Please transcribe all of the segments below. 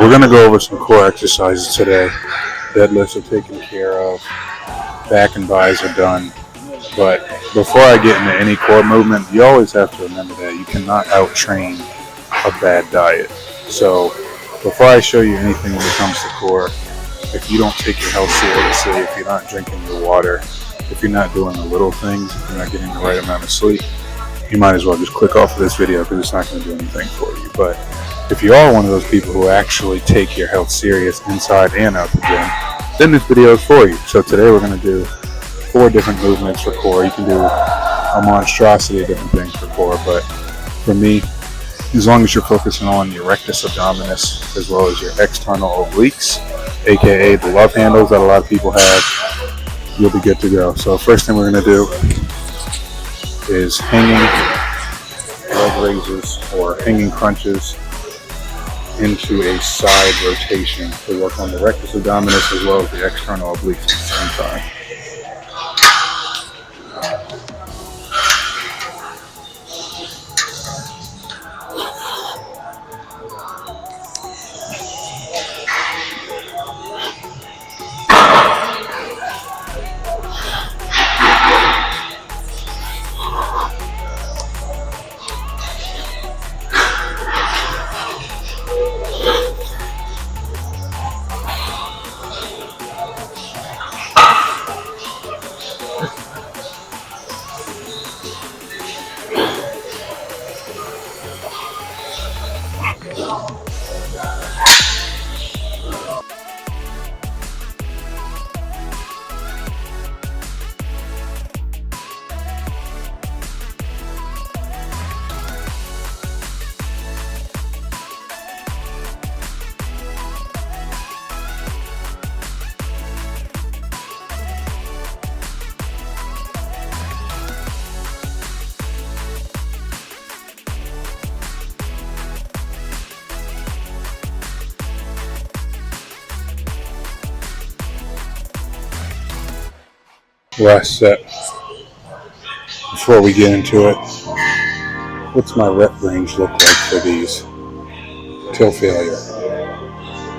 we're going to go over some core exercises today. Deadlifts are taken care of, back and buys are done. But before I get into any core movement, you always have to remember that you cannot out-train a bad diet. So before I show you anything when it comes to core, if you don't take your health seriously, if you're not drinking your water, if you're not doing the little things, if you're not getting the right amount of sleep, you might as well just click off of this video because it's not going to do anything for you. But if you are one of those people who actually take your health serious inside and out the gym, then this video is for you. So today we're going to do 4 different movements for core. You can do a monstrosity of different things for core, but for me, as long as you're focusing on your rectus abdominis as well as your external obliques, aka the love handles that a lot of people have, you'll be good to go. So first thing we're going to do is hanging leg raises or hanging crunches into a side rotation to work on the rectus abdominis as well as the external obliques at the same time. Last set. Before we get into it, what's my rep range look like for these? Till failure.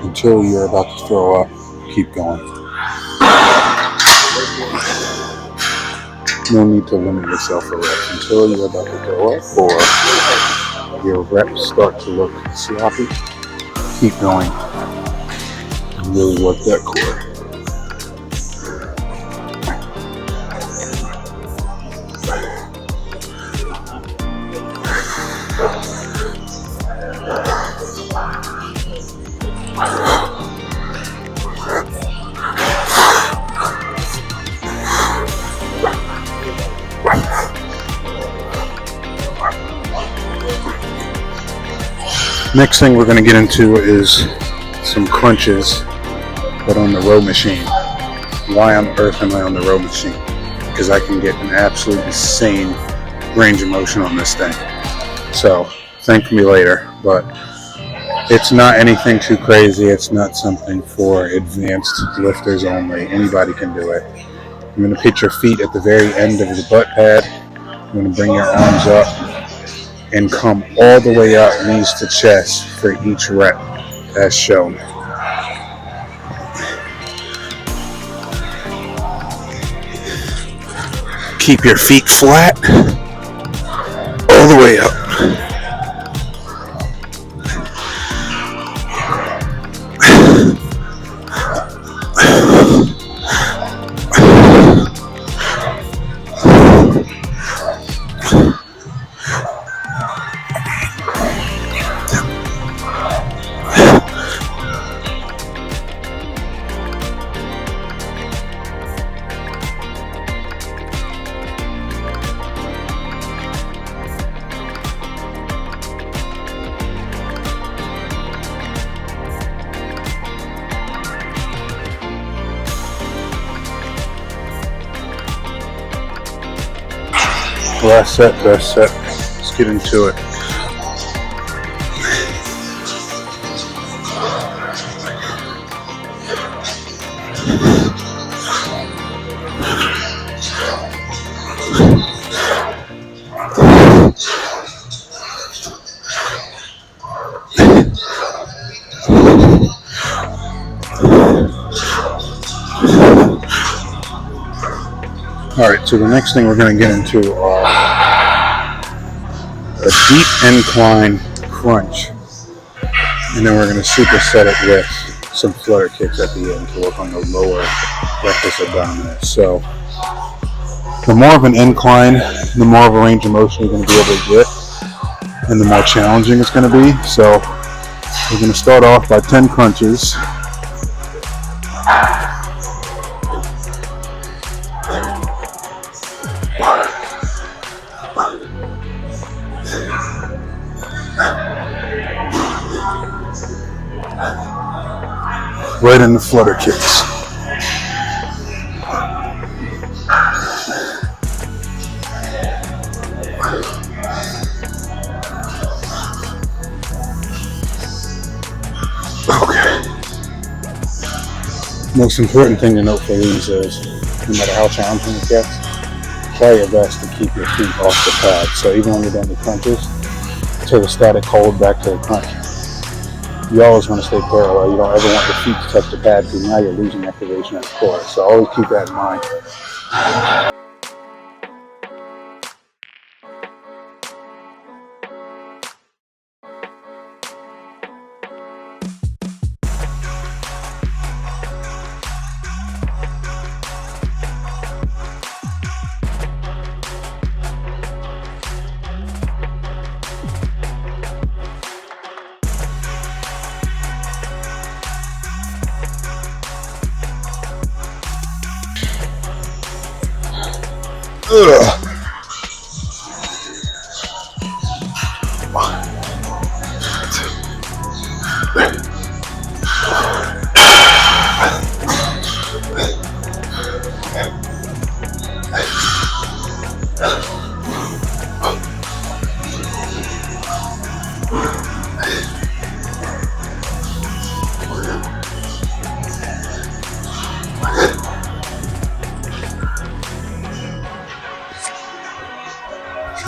Until you're about to throw up, keep going. No need to limit yourself for reps until you're about to throw up or your reps start to look sloppy. Keep going and really work that core. Next thing we're going to get into is some crunches, but on the row machine. Why on earth am I on the row machine? Because I can get an absolute insane range of motion on this thing. So thank me later, but it's not anything too crazy. It's not something for advanced lifters only. Anybody can do it. You're going to put your feet at the very end of the butt pad. You're going to bring your arms up and come all the way up, knees to chest, for each rep as shown. Keep your feet flat all the way up. Last set, best set. Let's get into it. Alright, so the next thing we're going to get into are a deep incline crunch. And then we're going to superset it with some flutter kicks at the end to work on the lower rectus abdominis. So the more of an incline, the more of a range of motion you're going to be able to get, and the more challenging it's going to be. So we're going to start off by 10 crunches. Right in the flutter kicks. Okay. Most important thing to note for these is, no matter how challenging it gets, try your best to keep your feet off the pad. So even when you're doing the crunches, to the static hold back to the crunch. You always want to stay parallel. You don't ever want your feet to touch the pad because now you're losing activation at the core. So always keep that in mind. Ugh.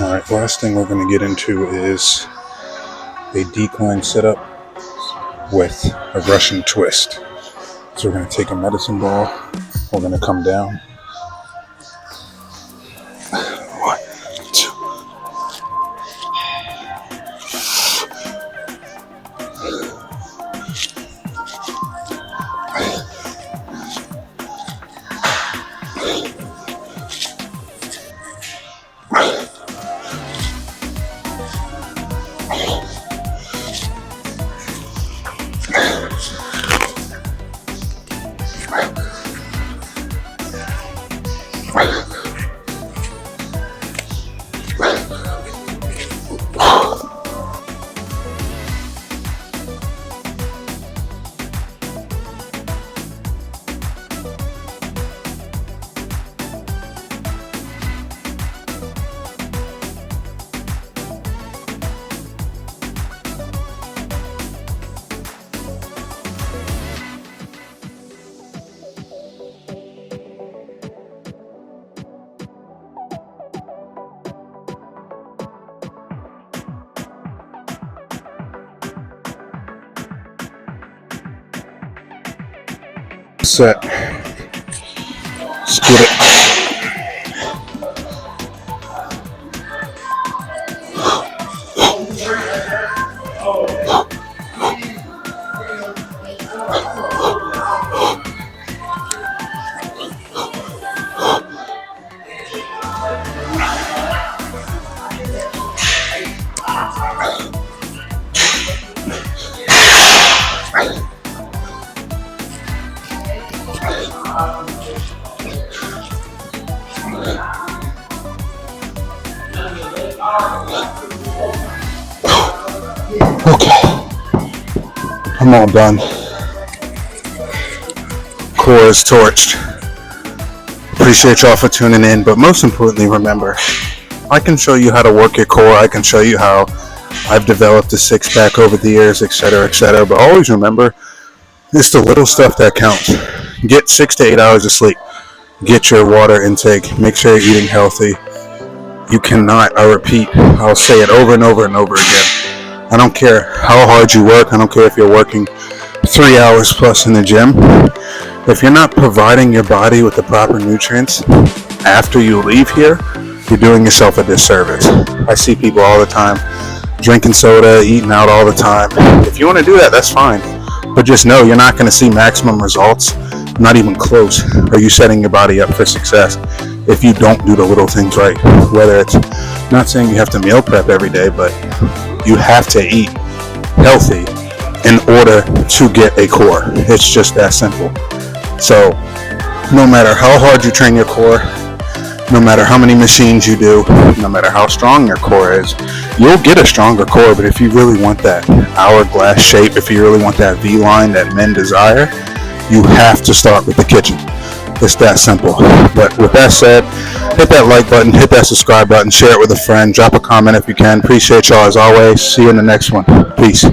Alright, last thing we're going to get into is a decline sit-up with a Russian twist. So we're going to take a medicine ball, we're going to come down. 1, 2. Set. Split it. Okay, I'm all done. Core is torched. Appreciate y'all for tuning in, but most importantly, remember, I can show you how to work your core. I can show you how I've developed a six-pack over the years, etc., etc. But always remember, it's the little stuff that counts. Get 6 to 8 hours of sleep. Get your water intake. Make sure you're eating healthy. You cannot, I repeat, I'll say it over and over and over again. I don't care how hard you work. I don't care if you're working 3 hours plus in the gym. If you're not providing your body with the proper nutrients, after you leave here, you're doing yourself a disservice. I see people all the time drinking soda, eating out all the time. If you want to do that, that's fine. But just know you're not going to see maximum results, not even close. Are you setting your body up for success if you don't do the little things right? Whether it's, not saying you have to meal prep every day, but you have to eat healthy in order to get a core. It's just that simple. So no matter how hard you train your core, no matter how many machines you do, no matter how strong your core is, you'll get a stronger core. But if you really want that hourglass shape, if you really want that V-line that men desire, you have to start with the kitchen. It's that simple. But with that said, hit that like button, hit that subscribe button, share it with a friend, drop a comment if you can. Appreciate y'all as always. See you in the next one. Peace.